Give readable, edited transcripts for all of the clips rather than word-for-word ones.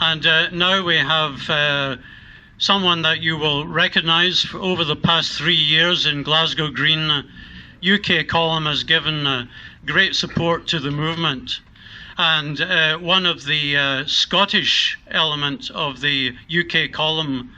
And now we have someone that you will recognise. Over the past 3 years in Glasgow Green, UK Column has given great support to the movement. And one of the Scottish elements of the UK Column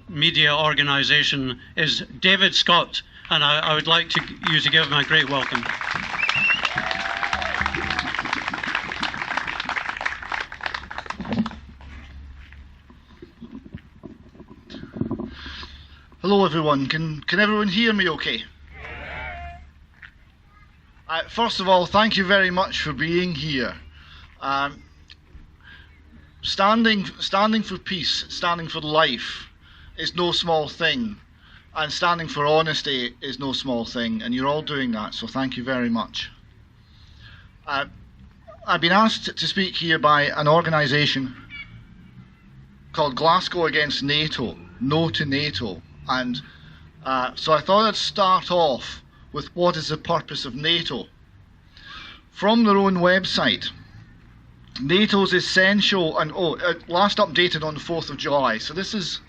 media organisation is David Scott, and I would like you to give him a great welcome. Hello everyone, can everyone hear me okay? First of all, thank you very much for being here. Standing for peace, standing for life is no small thing, and standing for honesty is no small thing, and you're all doing that, so thank you very much. I've been asked to speak here by an organisation called Glasgow Against NATO, No to NATO, and so I thought I'd start off with what is the purpose of NATO. From their own website, NATO's essential, and last updated on the 4th of July, so this is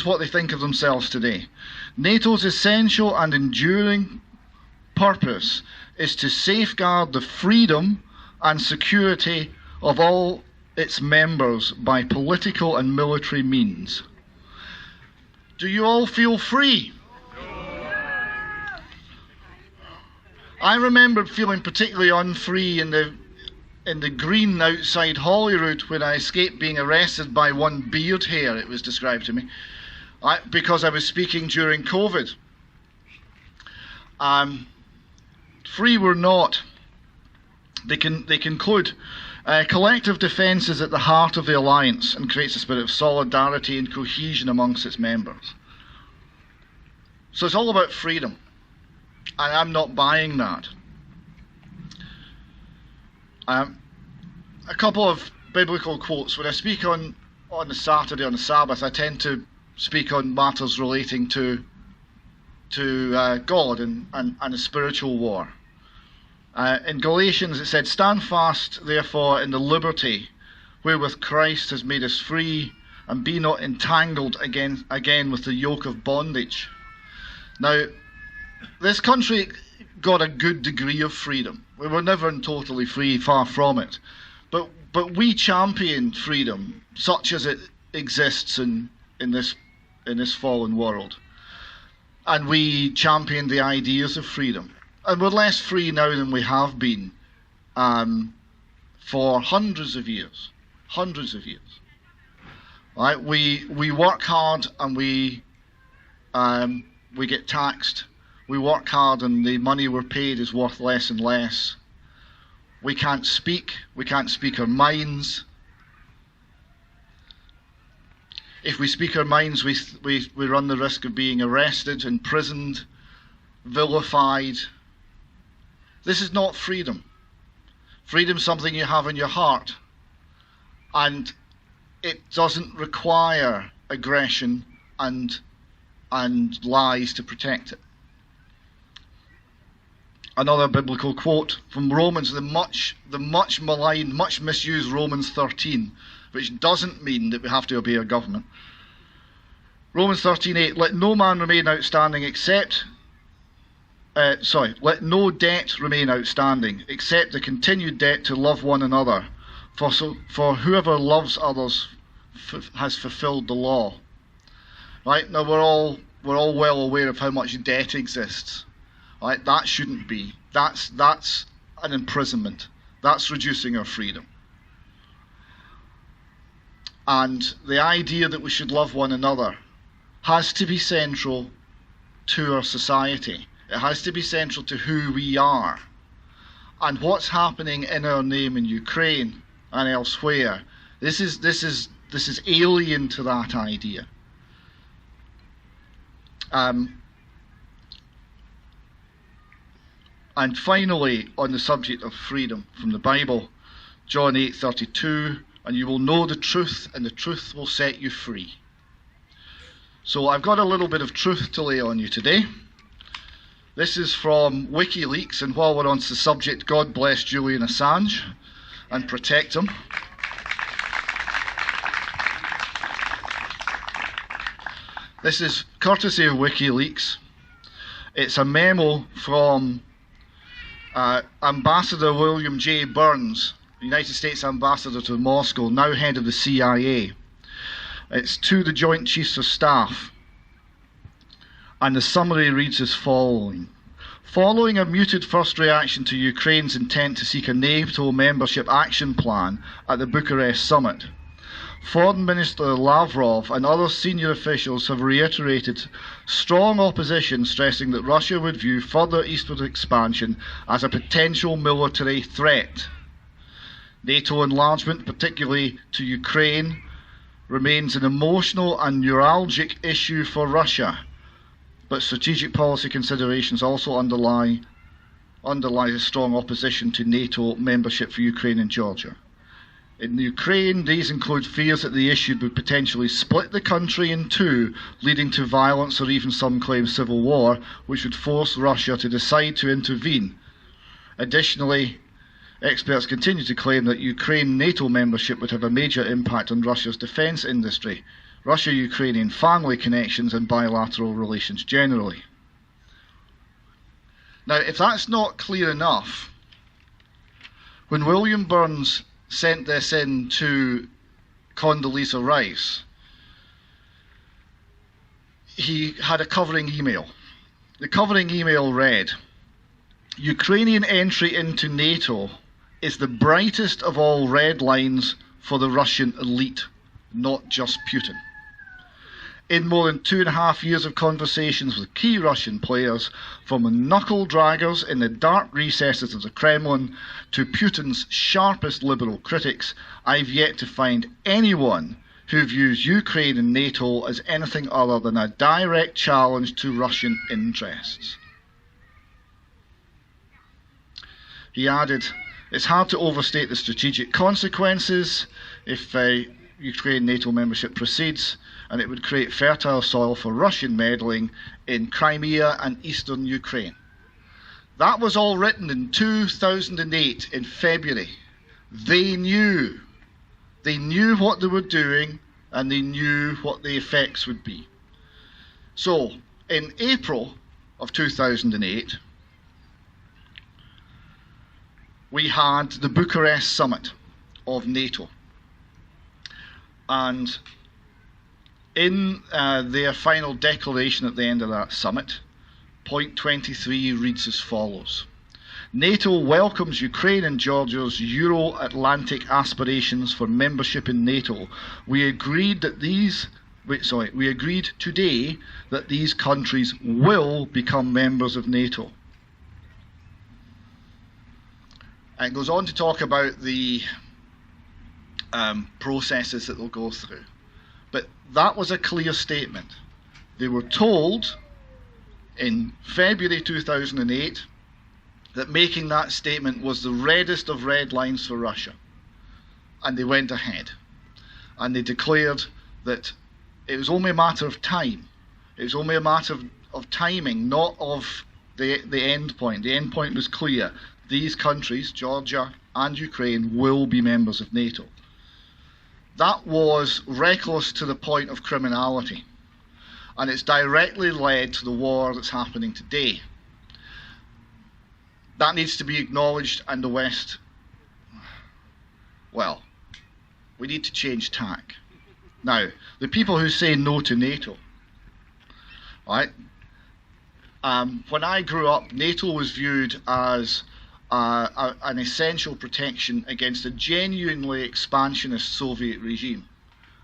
what they think of themselves today. NATO's essential and enduring purpose is to safeguard the freedom and security of all its members by political and military means. Do you all feel free? I remember feeling particularly unfree in the green outside Holyrood when I escaped being arrested by one beard hair, it was described to me, because I was speaking during COVID. Free we're not. They conclude, collective defence is at the heart of the alliance and creates a spirit of solidarity and cohesion amongst its members. So it's all about freedom, and I'm not buying that. A couple of biblical quotes. When I speak on the Saturday, on the Sabbath, I tend to speak on matters relating to God and a spiritual war. In Galatians it said, "Stand fast, therefore, in the liberty wherewith Christ has made us free, and be not entangled again with the yoke of bondage." Now, this country got a good degree of freedom. We were never totally free, far from it. But we championed freedom, such as it exists in this fallen world. And we championed the ideas of freedom. And we're less free now than we have been for hundreds of years. Hundreds of years. Right? We work hard and we get taxed. We work hard and the money we're paid is worth less and less. We can't speak our minds. If we speak our minds, we run the risk of being arrested, imprisoned, vilified. This is not freedom. Freedom is something you have in your heart, and it doesn't require aggression and lies to protect it. Another biblical quote from Romans, the much maligned, much misused Romans 13, which doesn't mean that we have to obey our government. Romans 13:8, let no man remain outstanding except, let no debt remain outstanding except the continued debt to love one another. For whoever loves others has fulfilled the law. Right, now we're all well aware of how much debt exists. Right, that shouldn't be. That's an imprisonment. That's reducing our freedom. And the idea that we should love one another has to be central to our society. It has to be central to who we are. And what's happening in our name in Ukraine and elsewhere, this is alien to that idea. And finally, on the subject of freedom from the Bible, John 8:32, and you will know the truth, and the truth will set you free. So I've got a little bit of truth to lay on you today. This is from WikiLeaks, and while we're on the subject, God bless Julian Assange and protect him. This is courtesy of WikiLeaks. It's a memo from Ambassador William J. Burns, United States Ambassador to Moscow, now head of the CIA. It's to the Joint Chiefs of Staff. And the summary reads as following. Following a muted first reaction to Ukraine's intent to seek a NATO membership action plan at the Bucharest summit, Foreign Minister Lavrov and other senior officials have reiterated strong opposition, stressing that Russia would view further eastward expansion as a potential military threat. NATO enlargement, particularly to Ukraine, remains an emotional and neuralgic issue for Russia, but strategic policy considerations also underlie a strong opposition to NATO membership for Ukraine and Georgia. In Ukraine, these include fears that the issue would potentially split the country in two, leading to violence or even some claim civil war, which would force Russia to decide to intervene. Additionally, experts continue to claim that Ukraine NATO membership would have a major impact on Russia's defence industry, Russia-Ukrainian family connections and bilateral relations generally. Now, if that's not clear enough, when William Burns sent this in to Condoleezza Rice, he had a covering email. The covering email read, "Ukrainian entry into NATO is the brightest of all red lines for the Russian elite, not just Putin. In more than 2.5 years of conversations with key Russian players, from knuckle draggers in the dark recesses of the Kremlin to Putin's sharpest liberal critics, I've yet to find anyone who views Ukraine and NATO as anything other than a direct challenge to Russian interests." He added, "It's hard to overstate the strategic consequences if Ukraine NATO membership proceeds, and it would create fertile soil for Russian meddling in Crimea and eastern Ukraine." That was all written in 2008 in February. They knew. They knew what they were doing, and they knew what the effects would be. So, in April of 2008, we had the Bucharest summit of NATO. And in their final declaration at the end of that summit, point 23 reads as follows. "NATO welcomes Ukraine and Georgia's Euro-Atlantic aspirations for membership in NATO. We agreed today that these countries will become members of NATO." And it goes on to talk about the processes that they'll go through. But that was a clear statement. They were told in February 2008 that making that statement was the reddest of red lines for Russia. And they went ahead. And they declared that it was only a matter of time. It was only a matter of timing, not of the end point. The end point was clear. These countries, Georgia and Ukraine, will be members of NATO. That was reckless to the point of criminality. And it's directly led to the war that's happening today. That needs to be acknowledged, and the West, well, we need to change tack. Now, the people who say no to NATO, right? When I grew up, NATO was viewed as an essential protection against a genuinely expansionist Soviet regime,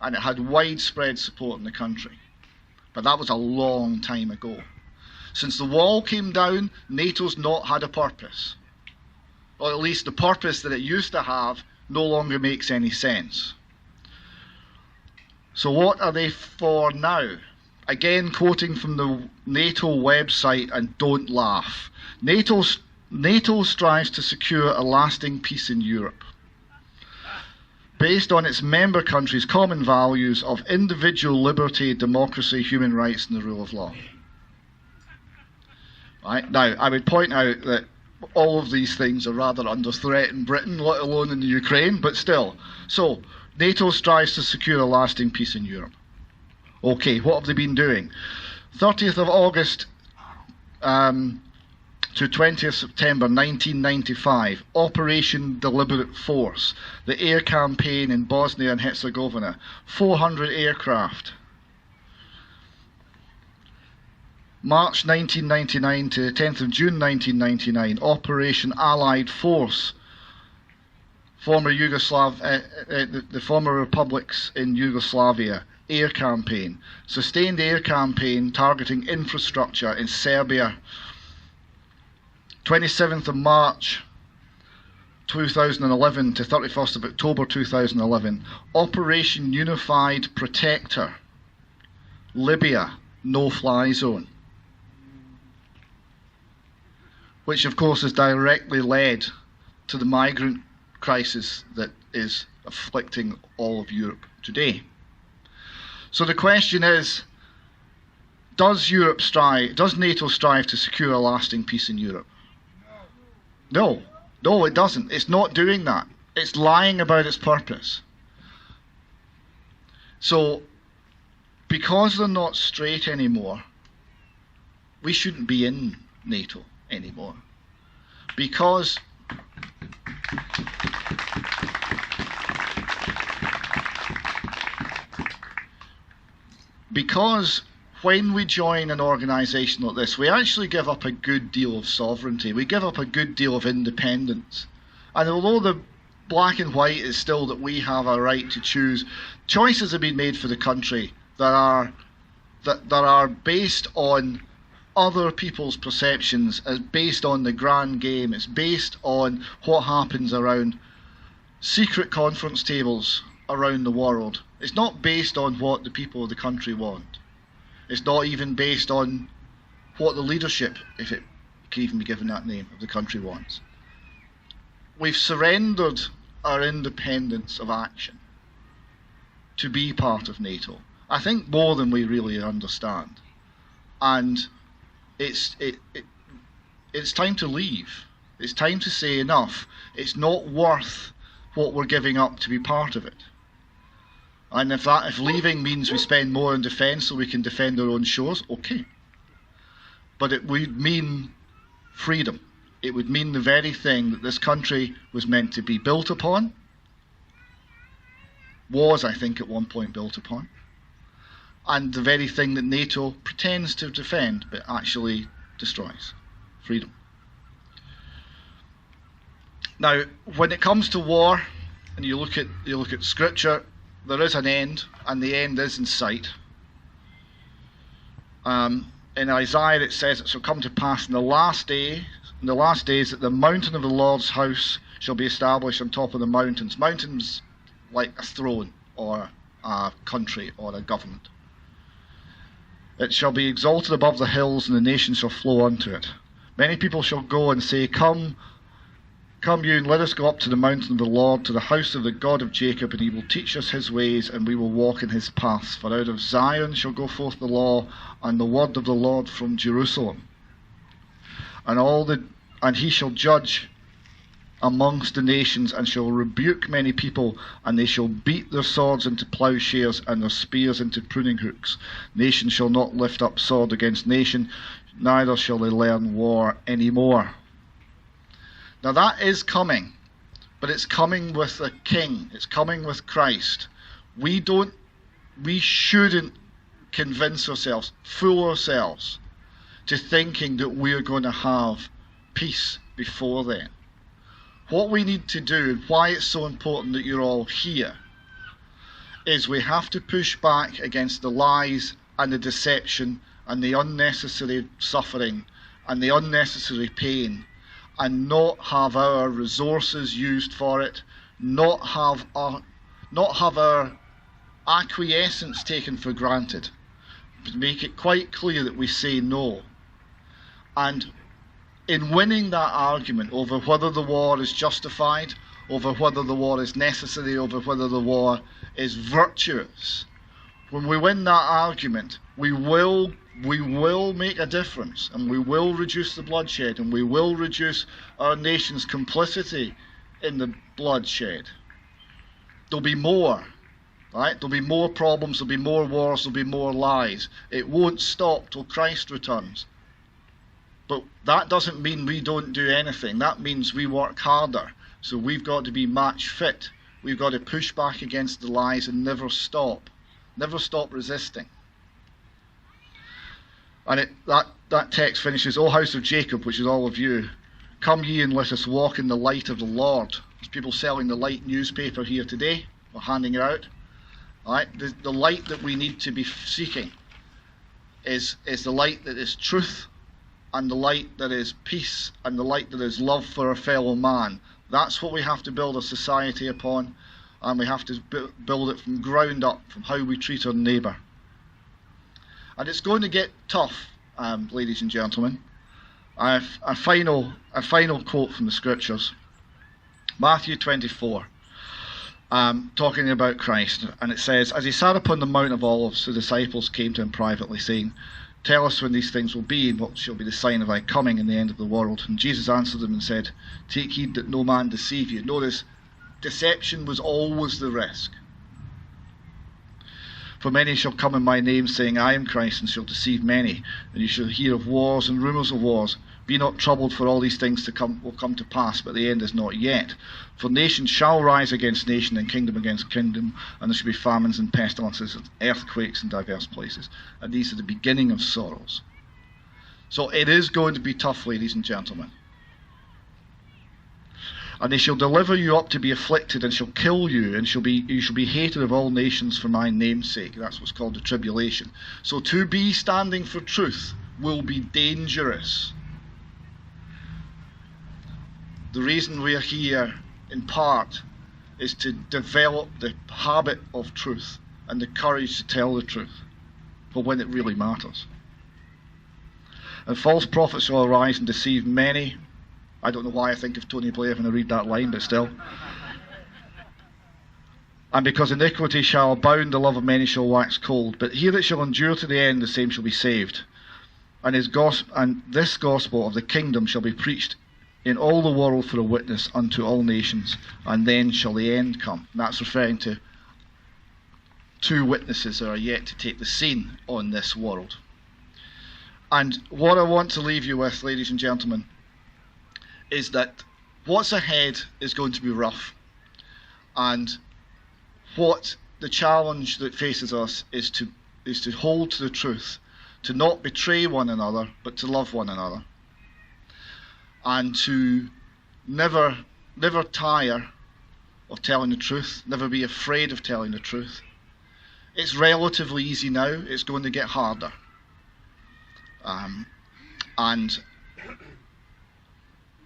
and it had widespread support in the country. But that was a long time ago. Since the wall came down, NATO's not had a purpose. Or at least the purpose that it used to have no longer makes any sense. So what are they for now? Again, quoting from the NATO website, and don't laugh. NATO strives to secure a lasting peace in Europe, based on its member countries' common values of individual liberty, democracy, human rights, and the rule of law. Right? Now, I would point out that all of these things are rather under threat in Britain, let alone in the Ukraine, but still. So, NATO strives to secure a lasting peace in Europe. Okay, what have they been doing? 30th of August to 20th September 1995, Operation Deliberate Force, the air campaign in Bosnia and Herzegovina, 400 aircraft. March 1999 to 10th of June 1999, Operation Allied Force, the former republics in Yugoslavia, air campaign, sustained air campaign targeting infrastructure in Serbia. 27th of March 2011 to 31st of October 2011, Operation Unified Protector, Libya, no-fly zone, which of course has directly led to the migrant crisis that is afflicting all of Europe today. So the question is, does NATO strive to secure a lasting peace in Europe? No, it doesn't. It's not doing that. It's lying about its purpose. So, because they're not straight anymore, we shouldn't be in NATO anymore. Because when we join an organisation like this, we actually give up a good deal of sovereignty. We give up a good deal of independence. And although the black and white is still that we have a right to choose, choices have been made for the country that are based on other people's perceptions, as based on the grand game. It's based on what happens around secret conference tables around the world. It's not based on what the people of the country want. It's not even based on what the leadership, if it can even be given that name, of the country wants. We've surrendered our independence of action to be part of NATO. I think more than we really understand. And it's time to leave. It's time to say enough. It's not worth what we're giving up to be part of it. And if leaving means we spend more on defence so we can defend our own shores, okay. But it would mean freedom. It would mean the very thing that this country was meant to be built upon, was, I think, at one point built upon, and the very thing that NATO pretends to defend but actually destroys: freedom. Now, when it comes to war, and you look at Scripture, there is an end, and the end is in sight. In Isaiah it says it shall come to pass in the last days that the mountain of the Lord's house shall be established on top of the mountains. Mountains like a throne or a country or a government. It shall be exalted above the hills, and the nations shall flow unto it. Many people shall go and say, Come you, and let us go up to the mountain of the Lord, to the house of the God of Jacob, and he will teach us his ways, and we will walk in his paths. For out of Zion shall go forth the law, and the word of the Lord from Jerusalem. And he shall judge amongst the nations, and shall rebuke many people, and they shall beat their swords into plowshares, and their spears into pruning hooks. Nation shall not lift up sword against nation, neither shall they learn war any more. Now that is coming, but it's coming with a king. It's coming with Christ. We shouldn't convince ourselves, fool ourselves, to thinking that we're going to have peace before then. What we need to do, and why it's so important that you're all here, is we have to push back against the lies and the deception and the unnecessary suffering and the unnecessary pain, and not have our resources used for it, not have our acquiescence taken for granted. Make it quite clear that we say no. And in winning that argument over whether the war is justified, over whether the war is necessary, over whether the war is virtuous, when we win that argument, we will make a difference, and we will reduce the bloodshed, and we will reduce our nation's complicity in the bloodshed. There'll be more Right? There'll be more problems, there'll be more wars, there'll be more lies. It won't stop till Christ returns. But that doesn't mean we don't do anything. That means we work harder. So we've got to be match fit. We've got to push back against the lies and never stop. Never stop resisting. And that text finishes, O house of Jacob, which is all of you, come ye and let us walk in the light of the Lord. There's people selling the light newspaper here today, or handing it out. Right? The light that we need to be seeking is the light that is truth, and the light that is peace, and the light that is love for a fellow man. That's what we have to build a society upon, and we have to build it from ground up, from how we treat our neighbour. And it's going to get tough, ladies and gentlemen. A final quote from the scriptures. Matthew 24, talking about Christ. And it says, as he sat upon the Mount of Olives, the disciples came to him privately, saying, tell us when these things will be, and what shall be the sign of thy coming and the end of the world. And Jesus answered them and said, take heed that no man deceive you. Notice, deception was always the risk. For many shall come in my name, saying, I am Christ, and shall deceive many. And you shall hear of wars and rumours of wars. Be not troubled, for all these things will come to pass, but the end is not yet. For nation shall rise against nation, and kingdom against kingdom, and there shall be famines and pestilences, and earthquakes in diverse places. And these are the beginning of sorrows. So it is going to be tough, ladies and gentlemen. And they shall deliver you up to be afflicted, and shall kill you, and you shall be hated of all nations for my name's sake. That's what's called the tribulation. So to be standing for truth will be dangerous. The reason we are here, in part, is to develop the habit of truth and the courage to tell the truth for when it really matters. And false prophets shall arise and deceive many. I don't know why I think of Tony Blair when I read that line, but still. And because iniquity shall abound, the love of many shall wax cold. But he that shall endure to the end, the same shall be saved. And this gospel of the kingdom shall be preached in all the world for a witness unto all nations, and then shall the end come. And that's referring to two witnesses that are yet to take the scene on this world. And what I want to leave you with, ladies and gentlemen, is that what's ahead is going to be rough. And what the challenge that faces us is to hold to the truth, to not betray one another, but to love one another. And to never tire of telling the truth, never be afraid of telling the truth. It's relatively easy now, it's going to get harder. And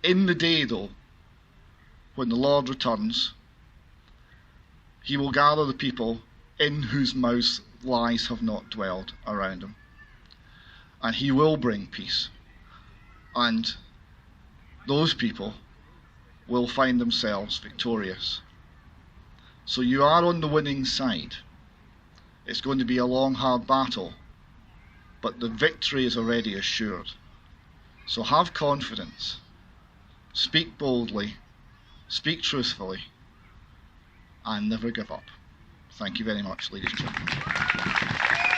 in the day, though, when the Lord returns, he will gather the people in whose mouths lies have not dwelled around him. And he will bring peace. And those people will find themselves victorious. So you are on the winning side. It's going to be a long, hard battle, but the victory is already assured. So have confidence. Speak boldly, speak truthfully, and never give up. Thank you very much, ladies and gentlemen.